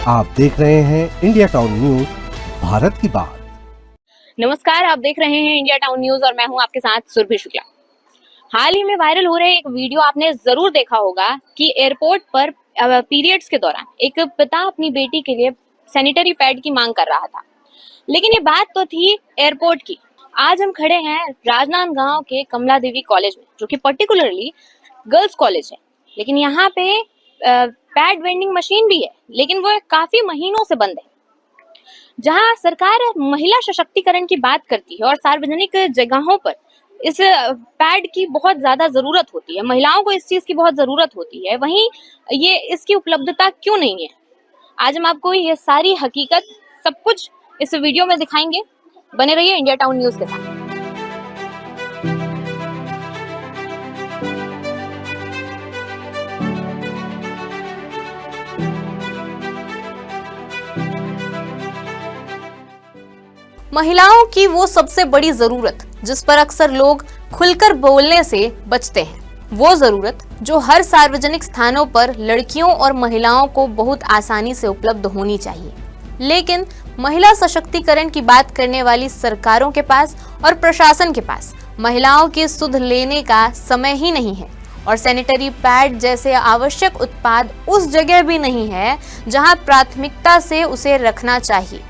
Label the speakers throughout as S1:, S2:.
S1: आप देख रहे हैं इंडिया टाउन न्यूज, भारत की बात।
S2: नमस्कार, आप देख रहे हैं इंडिया टाउन न्यूज और मैं हूं आपके साथ सुरभि शुक्ला। हाल ही में वायरल हो रहे एक वीडियो आपने जरूर देखा होगा कि एयरपोर्ट पर पीरियड्स के दौरान एक पिता अपनी बेटी के लिए सैनिटरी पैड की मांग कर रहा था। लेकिन ये बात तो थी एयरपोर्ट की। आज हम खड़े हैं राजनांदगांव के कमला देवी कॉलेज में, जो कि पर्टिकुलरली गर्ल्स कॉलेज है। लेकिन यहाँ पे पैड वेंडिंग मशीन भी है, लेकिन वो काफी महीनों से बंद है। जहां सरकार महिला सशक्तिकरण की बात करती है और सार्वजनिक जगहों पर इस पैड की बहुत ज्यादा जरूरत होती है, महिलाओं को इस चीज की बहुत जरूरत होती है, वहीं ये इसकी उपलब्धता क्यों नहीं है? आज हम आपको ये सारी हकीकत सब कुछ इस वीडियो में दिखाएंगे। बने रहिए इंडिया टाउन न्यूज के साथ। महिलाओं की वो सबसे बड़ी जरूरत जिस पर अक्सर लोग खुलकर बोलने से बचते हैं, वो जरूरत जो हर सार्वजनिक स्थानों पर लड़कियों और महिलाओं को बहुत आसानी से उपलब्ध होनी चाहिए। लेकिन महिला सशक्तिकरण की बात करने वाली सरकारों के पास और प्रशासन के पास महिलाओं की सुध लेने का समय ही नहीं है, और सैनिटरी पैड जैसे आवश्यक उत्पाद उस जगह भी नहीं है जहां प्राथमिकता से उसे रखना चाहिए।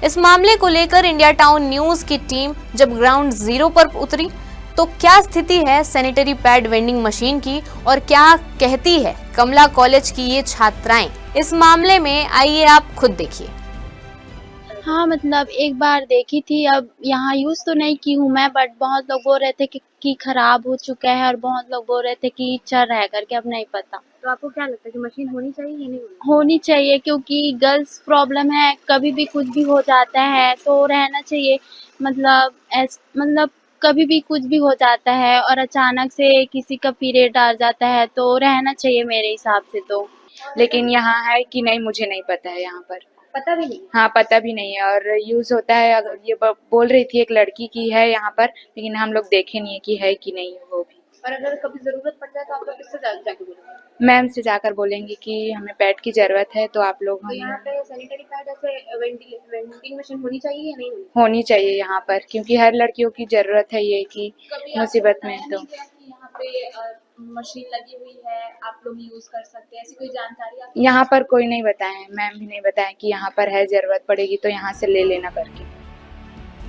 S2: इस मामले को लेकर इंडिया टाउन न्यूज की टीम जब ग्राउंड जीरो पर उतरी तो क्या स्थिति है सैनिटरी पैड वेंडिंग मशीन की और क्या कहती है कमला कॉलेज की ये छात्राएं, इस मामले में आइए आप खुद देखिए।
S3: हाँ, मतलब एक बार देखी थी, अब यहाँ यूज तो नहीं की हूँ मैं, बट बहुत लोग बोल रहे थे कि खराब हो चुका है और बहुत लोग बोल रहे थे कि चल रहा है करके, अब नहीं पता।
S2: तो आपको क्या लगता है कि मशीन होनी चाहिए या नहीं
S3: होनी चाहिए, क्योंकि गर्ल्स प्रॉब्लम है, कभी भी कुछ भी हो जाता है तो रहना चाहिए। मतलब कभी भी कुछ भी हो जाता है और अचानक से किसी का पीरियड आ जाता है तो रहना चाहिए मेरे हिसाब से तो।
S4: लेकिन यहाँ है कि नहीं मुझे नहीं पता है, यहाँ पर
S2: पता भी नहीं।
S4: हाँ पता भी नहीं है, और यूज होता है। अगर ये बोल रही थी एक लड़की की है यहाँ पर, लेकिन हम लोग देखे नहीं है कि है कि नहीं है वो भी।
S2: और अगर कभी जरूरत पड़ जाए तो आप लोग किससे जाके बोलोगे?
S4: मैम से जाकर बोलेंगे कि हमें पैड की जरूरत है, तो आप लोग
S2: तो यहाँ पे सैनिटरी पैड ऐसे वेंडिंग मशीन होनी चाहिए या नहीं
S4: होनी चाहिए यहाँ पर, क्योंकि हर लड़कियों की जरूरत है ये कि मुसीबत में है। तो
S2: यहाँ पे मशीन लगी हुई है, आप लोग यूज कर सकते हैं, ऐसी कोई जानकारी आपको?
S4: यहाँ पर कोई नहीं बताया, मैम भी नहीं बताया कि यहाँ पर है, जरूरत पड़ेगी तो यहाँ से ले लेना करके।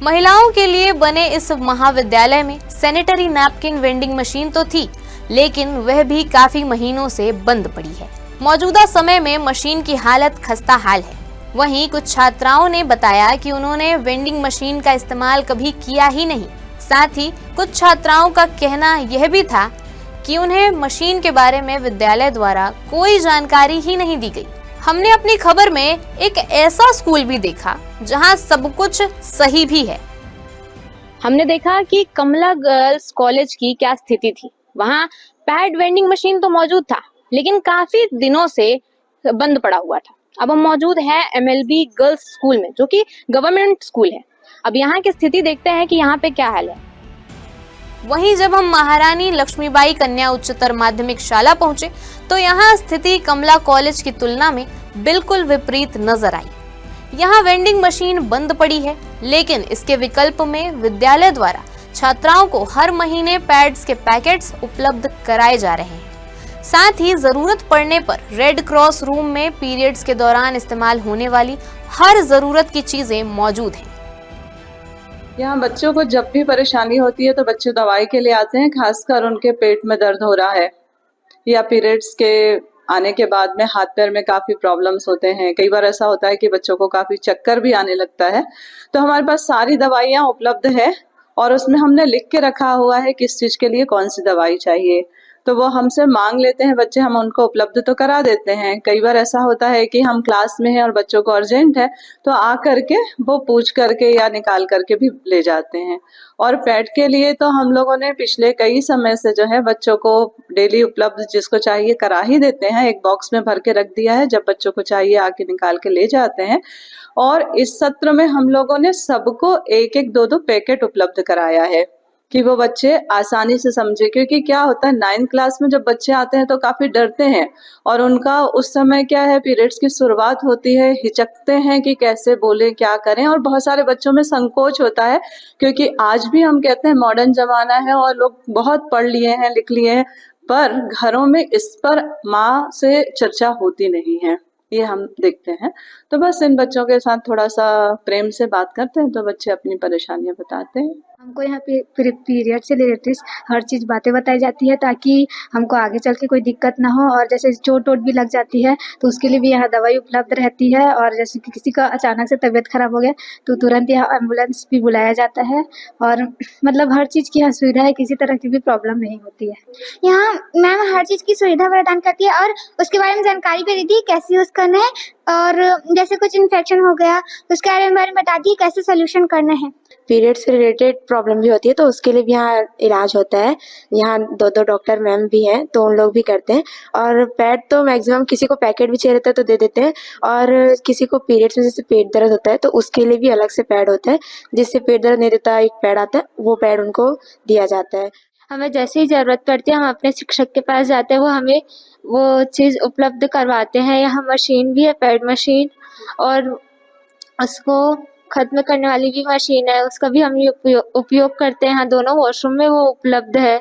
S2: महिलाओं के लिए बने इस महाविद्यालय में सैनिटरी नैपकिन वेंडिंग मशीन तो थी, लेकिन वह भी काफी महीनों से बंद पड़ी है। मौजूदा समय में मशीन की हालत खस्ता हाल है। वहीं कुछ छात्राओं ने बताया कि उन्होंने वेंडिंग मशीन का इस्तेमाल कभी किया ही नहीं। साथ ही कुछ छात्राओं का कहना यह भी था कि उन्हें मशीन के बारे में विद्यालय द्वारा कोई जानकारी ही नहीं दी गई। हमने अपनी खबर में एक ऐसा स्कूल भी देखा जहां सब कुछ सही भी है। हमने देखा कि कमला गर्ल्स कॉलेज की क्या स्थिति थी। वहां पैड वेंडिंग मशीन तो मौजूद था, लेकिन काफी दिनों से बंद पड़ा हुआ था। अब हम मौजूद है MLB गर्ल्स स्कूल में, जो कि गवर्नमेंट स्कूल है। अब यहाँ की स्थिति देखते हैं कि यहाँ पे क्या हाल है। वहीं जब हम महारानी लक्ष्मीबाई कन्या उच्चतर माध्यमिक शाला पहुंचे तो यहाँ स्थिति कमला कॉलेज की तुलना में बिल्कुल विपरीत नजर आई। यहाँ वेंडिंग मशीन बंद पड़ी है, लेकिन इसके विकल्प में विद्यालय द्वारा छात्राओं को हर महीने पैड्स के पैकेट्स उपलब्ध कराए जा रहे हैं। साथ ही जरूरत पड़ने पर रेड क्रॉस रूम में पीरियड्स के दौरान इस्तेमाल होने वाली हर जरूरत की चीजें मौजूद हैं।
S5: यहाँ बच्चों को जब भी परेशानी होती है तो बच्चे दवाई के लिए आते हैं, खासकर उनके पेट में दर्द हो रहा है या पीरियड्स के आने के बाद में हाथ पैर में काफ़ी प्रॉब्लम्स होते हैं। कई बार ऐसा होता है कि बच्चों को काफ़ी चक्कर भी आने लगता है। तो हमारे पास सारी दवाइयाँ उपलब्ध है और उसमें हमने लिख के रखा हुआ है किस चीज़ के लिए कौन सी दवाई चाहिए। तो वो हमसे मांग लेते हैं बच्चे, हम उनको उपलब्ध तो करा देते हैं। कई बार ऐसा होता है कि हम क्लास में हैं और बच्चों को अर्जेंट है तो आ करके वो पूछ करके या निकाल करके भी ले जाते हैं। और पैड के लिए तो हम लोगों ने पिछले कई समय से जो है बच्चों को डेली उपलब्ध जिसको चाहिए करा ही देते हैं। एक बॉक्स में भर के रख दिया है, जब बच्चों को चाहिए आके निकाल के ले जाते हैं। और इस सत्र में हम लोगों ने सबको एक एक दो दो पैकेट उपलब्ध कराया है। कि वो बच्चे आसानी से समझे, क्योंकि क्या होता है 9th क्लास में जब बच्चे आते हैं तो काफी डरते हैं और उनका उस समय क्या है, पीरियड्स की शुरुआत होती है, हिचकते हैं कि कैसे बोले क्या करें, और बहुत सारे बच्चों में संकोच होता है, क्योंकि आज भी हम कहते हैं मॉडर्न जमाना है और लोग बहुत पढ़ लिए हैं, लिख लिए हैं, पर घरों में इस पर माँ से चर्चा होती नहीं है, ये हम देखते हैं। तो बस इन बच्चों के साथ थोड़ा सा प्रेम से बात करते हैं तो बच्चे अपनी परेशानियां बताते हैं।
S6: हमको यहाँ पे पीरियड से रिलेटेड हर चीज़ बातें बताई जाती है ताकि हमको आगे चल के कोई दिक्कत ना हो, और जैसे चोट वोट भी लग जाती है तो उसके लिए भी यहाँ दवाई उपलब्ध रहती है, और जैसे कि किसी का अचानक से तबीयत खराब हो गया तो तुरंत यहाँ एम्बुलेंस भी बुलाया जाता है, और मतलब हर चीज़ की यहाँ सुविधा है, किसी तरह की भी प्रॉब्लम नहीं होती है।
S7: यहाँ मैम हर चीज़ की सुविधा प्रदान करती है और उसके बारे में जानकारी भी देती है कैसे यूज़ करना है, और जैसे कुछ इन्फेक्शन हो गया तो उसके बारे में बताती है कैसे सोल्यूशन करना है।
S8: पीरियड से रिलेटेड प्रॉब्लम भी होती है तो उसके लिए भी यहाँ इलाज होता है। यहाँ 2 डॉक्टर मैम भी हैं तो उन लोग भी करते हैं, और पैड तो मैक्सिमम किसी को पैकेट भी चाहिए रहता है तो दे देते हैं, और किसी को पीरियड्स में जैसे पेट दर्द होता है तो उसके लिए भी अलग से पैड होता है, जिससे पेट दर्द नहीं देता एक पैड आता है, वो पैड उनको दिया जाता है।
S6: हमें जैसे ही ज़रूरत पड़ती है हम अपने शिक्षक के पास जाते हैं, वो हमें वो चीज़ उपलब्ध करवाते हैं। यहाँ मशीन भी है, पैड मशीन, और उसको ख़त्म करने वाली भी मशीन है, उसका भी हम उपयोग करते हैं। यहाँ दोनों वॉशरूम में वो उपलब्ध है।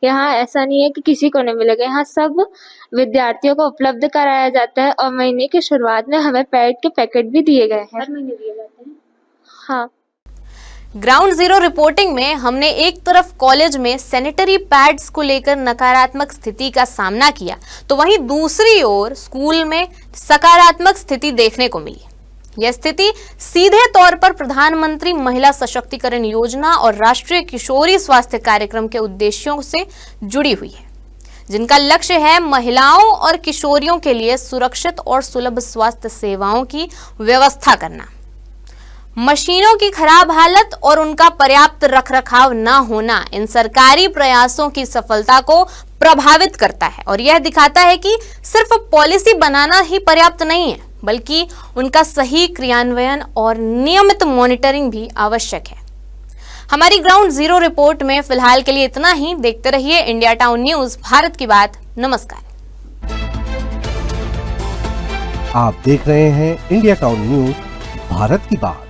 S6: यहाँ ऐसा नहीं है कि किसी को नहीं मिलेगा, यहाँ सब विद्यार्थियों को उपलब्ध कराया जाता है, और महीने की शुरुआत में हमें पैड के पैकेट भी दिए गए हैं। हर महीने दिए जाते हैं। हाँ।
S2: ग्राउंड जीरो रिपोर्टिंग में हमने एक तरफ कॉलेज में सैनिटरी पैड्स को लेकर नकारात्मक स्थिति का सामना किया तो वहीं दूसरी ओर स्कूल में सकारात्मक स्थिति देखने को मिली। यह स्थिति सीधे तौर पर प्रधानमंत्री महिला सशक्तिकरण योजना और राष्ट्रीय किशोरी स्वास्थ्य कार्यक्रम के उद्देश्यों से जुड़ी हुई है, जिनका लक्ष्य है महिलाओं और किशोरियों के लिए सुरक्षित और सुलभ स्वास्थ्य सेवाओं की व्यवस्था करना। मशीनों की खराब हालत और उनका पर्याप्त रखरखाव न होना इन सरकारी प्रयासों की सफलता को प्रभावित करता है, और यह दिखाता है कि सिर्फ पॉलिसी बनाना ही पर्याप्त नहीं है, बल्कि उनका सही क्रियान्वयन और नियमित मॉनिटरिंग भी आवश्यक है। हमारी ग्राउंड जीरो रिपोर्ट में फिलहाल के लिए इतना ही। देखते रहिए इंडिया टाउन न्यूज, भारत की बात। नमस्कार।
S1: आप देख रहे हैं इंडिया टाउन न्यूज, भारत की बात।